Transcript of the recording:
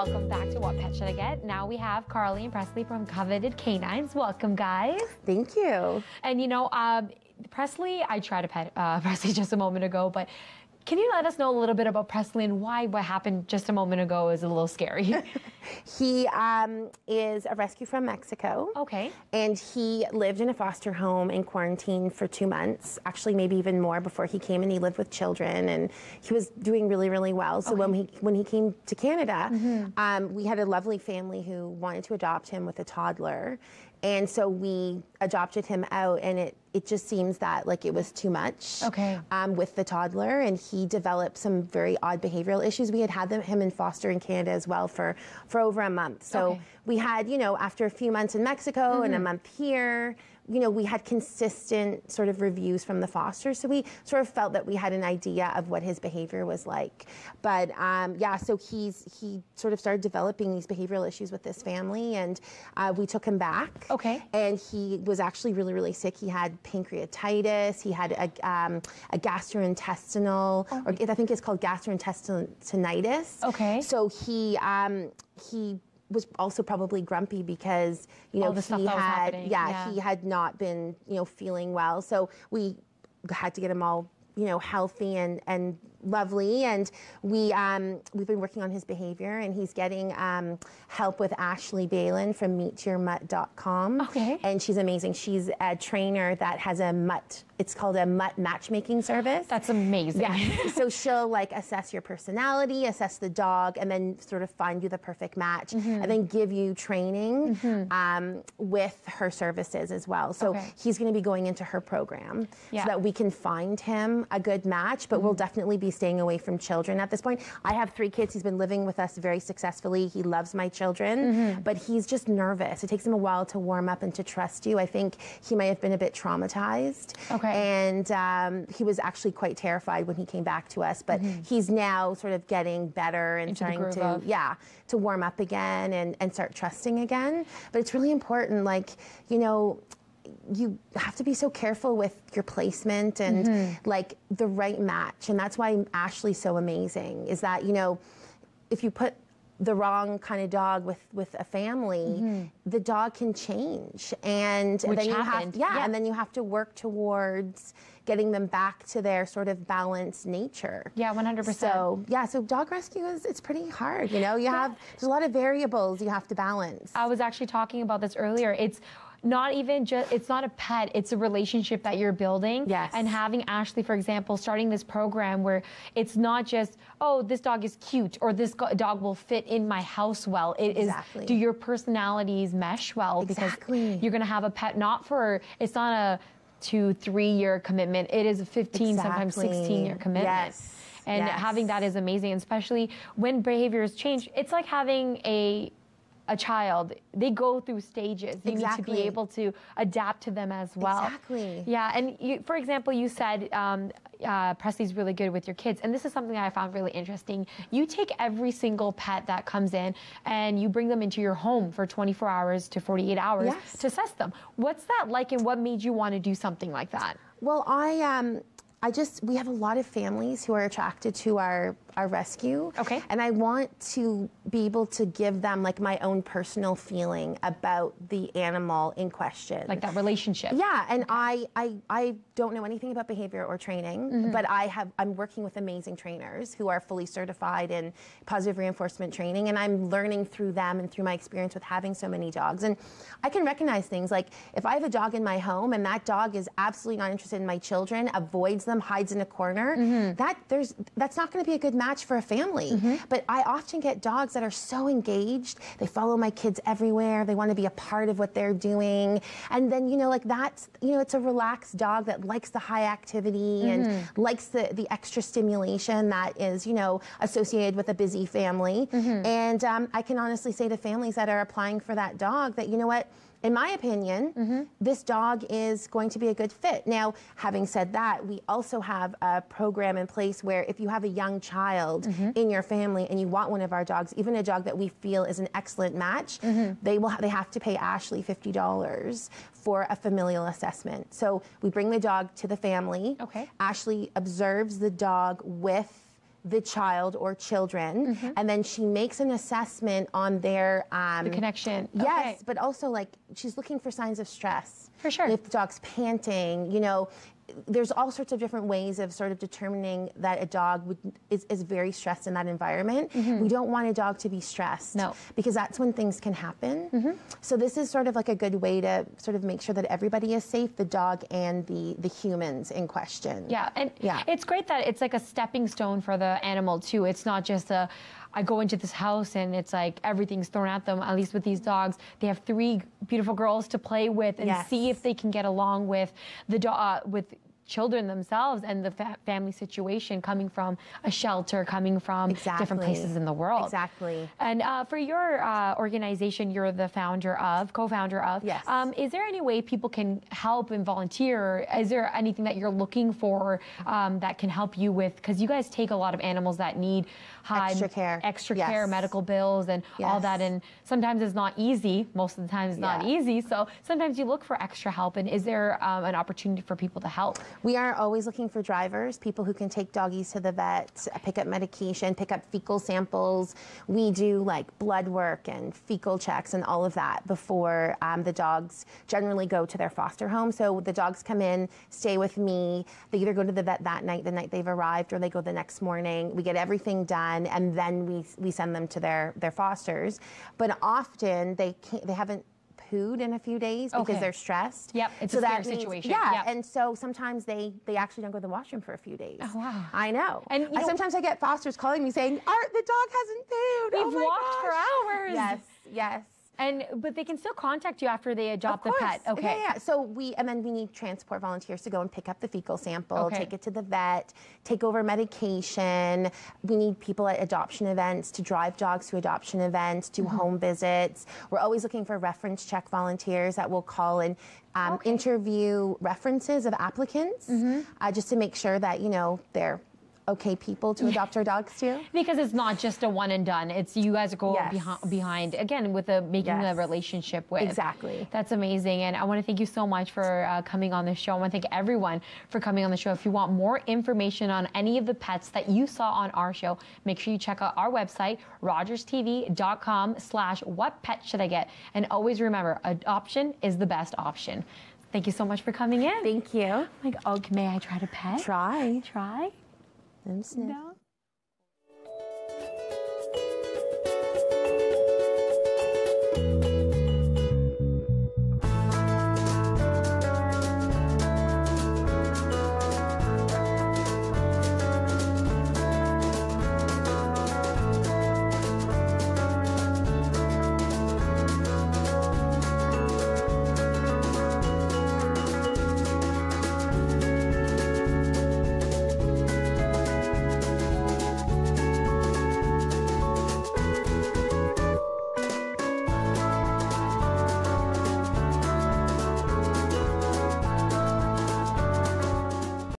welcome back to What Pet Should I Get? Now we have Carly and Presley from Coveted Canines. Welcome, guys. Thank you. And you know, Presley, I tried to pet Presley just a moment ago, but can you let us know a little bit about Presley and why what happened just a moment ago is a little scary? He is a rescue from Mexico. Okay. And he lived in a foster home in quarantine for 2 months, actually maybe even more before he came, and he lived with children, and he was doing really, really well. So when he came to Canada, we had a lovely family who wanted to adopt him with a toddler. And so we adopted him out, and it just seems that like it was too much with the toddler, and he developed some very odd behavioral issues. We had him in foster in Canada as well for over a month. So we had, you know, after a few months in Mexico and a month here, you know, we had consistent sort of reviews from the foster. So we sort of felt that we had an idea of what his behavior was like. But yeah, so he sort of started developing these behavioral issues with this family, and we took him back. Okay. And he was actually really, really sick. He had pancreatitis. He had a gastrointestinal, or I think it's called gastrointestinitis. Okay. So he was also probably grumpy because, you know, he had not been, you know, feeling well. So we had to get him all, you know, healthy and lovely, and we've been working on his behavior, and he's getting help with Ashley Balin from meetyourmutt.com. Okay. And she's amazing. She's a trainer that has a mutt. It's called a mutt matchmaking service. That's amazing. Yeah. So she'll like assess your personality, assess the dog, and then sort of find you the perfect match, and then give you training with her services as well. So he's going to be going into her program so that we can find him a good match, but we'll definitely be staying away from children at this point. I have 3 kids. He's been living with us very successfully. He loves my children, but he's just nervous. It takes him a while to warm up and to trust you. I think he may have been a bit traumatized. Okay. And he was actually quite terrified when he came back to us, but he's now sort of getting better and starting to warm up again and start trusting again. But it's really important, like, you know, you have to be so careful with your placement and like the right match. And that's why Ashley's so amazing, is that, you know, if you put the wrong kind of dog with a family, the dog can change, and then you have to work towards getting them back to their sort of balanced nature. Yeah, 100%. So yeah, so dog rescue it's pretty hard. You know, there's a lot of variables you have to balance. I was actually talking about this earlier. It's not even just, it's not a pet, it's a relationship that you're building. Yes. And having Ashley, for example, starting this program where it's not just, oh, this dog is cute, or this dog will fit in my house well. It is, do your personalities mesh well? Because you're going to have a pet, it's not a 2-3 year commitment. It is a 15, sometimes 16-year commitment. Yes. And having that is amazing, especially when behaviors change. It's like having a child. They go through stages. You need to be able to adapt to them as well. Exactly. Yeah, and you, for example, you said Presley's really good with your kids, and this is something that I found really interesting. You take every single pet that comes in and you bring them into your home for 24 hours to 48 hours to assess them. What's that like, and what made you want to do something like that? Well, we have a lot of families who are attracted to our rescue. Okay. And I want to be able to give them like my own personal feeling about the animal in question. Like that relationship. Yeah, and I don't know anything about behavior or training, but I'm working with amazing trainers who are fully certified in positive reinforcement training, and I'm learning through them and through my experience with having so many dogs. And I can recognize things like if I have a dog in my home and that dog is absolutely not interested in my children, avoids them, hides in a corner, that's not going to be a good match for a family. But I often get dogs that are so engaged. They follow my kids everywhere. They want to be a part of what they're doing. And then, you know, like that's, you know, it's a relaxed dog that likes the high activity and likes the extra stimulation that is, you know, associated with a busy family. And I can honestly say to families that are applying for that dog that, you know what, in my opinion, this dog is going to be a good fit. Now, having said that, we also have a program in place where if you have a young child in your family and you want one of our dogs, even a dog that we feel is an excellent match, they have to pay Ashley $50 for a familial assessment. So we bring the dog to the family. Ashley observes the dog with the child or children, and then she makes an assessment on their the connection. Yes, okay. but also like she's looking for signs of stress. For sure. If the dog's panting, you know, there's all sorts of different ways of sort of determining that a dog is very stressed in that environment. We don't want a dog to be stressed. No. Because that's when things can happen. So this is sort of like a good way to sort of make sure that everybody is safe, the dog and the humans in question. Yeah, and it's great that it's like a stepping stone for the animal too. It's not just I go into this house and it's like everything's thrown at them. At least with these dogs, they have 3 beautiful girls to play with and see if they can get along with the dog, with children themselves and the family situation, coming from a shelter, coming from different places in the world. Exactly. And for your organization, you're the co-founder of. Yes. Is there any way people can help and volunteer? Is there anything that you're looking for that can help you with, because you guys take a lot of animals that need extra care, medical bills and all that, and sometimes it's not easy. Most of the time it's not easy. So sometimes you look for extra help, and is there an opportunity for people to help? We are always looking for drivers, people who can take doggies to the vet, pick up medication, pick up fecal samples. We do like blood work and fecal checks and all of that before the dogs generally go to their foster home. So the dogs come in, stay with me. They either go to the vet that night, the night they've arrived, or they go the next morning. We get everything done, and then we send them to their fosters. But often they haven't pooed in a few days because they're stressed. Yep, it's a scary situation. Yeah, and so sometimes they actually don't go to the washroom for a few days. Oh, wow. I know. And sometimes I get fosters calling me saying, "Art, the dog hasn't pooed. We've walked for hours." Yes. But they can still contact you after they adopt the pet. Okay. Yeah. So we need transport volunteers to go and pick up the fecal sample, take it to the vet, take over medication. We need people at adoption events to drive dogs to adoption events, do home visits. We're always looking for reference check volunteers that will call and interview references of applicants, just to make sure that, you know, they're okay people to adopt our dogs to. Because it's not just a one and done. It's you guys go behind again with making a relationship with. Exactly. That's amazing. And I want to thank you so much for coming on the show. I want to thank everyone for coming on the show. If you want more information on any of the pets that you saw on our show, make sure you check out our website, rogerstv.com/whatpetshouldiget. And always remember, adoption is the best option. Thank you so much for coming in. Thank you. Like, may I try to pet? Try. Try? No.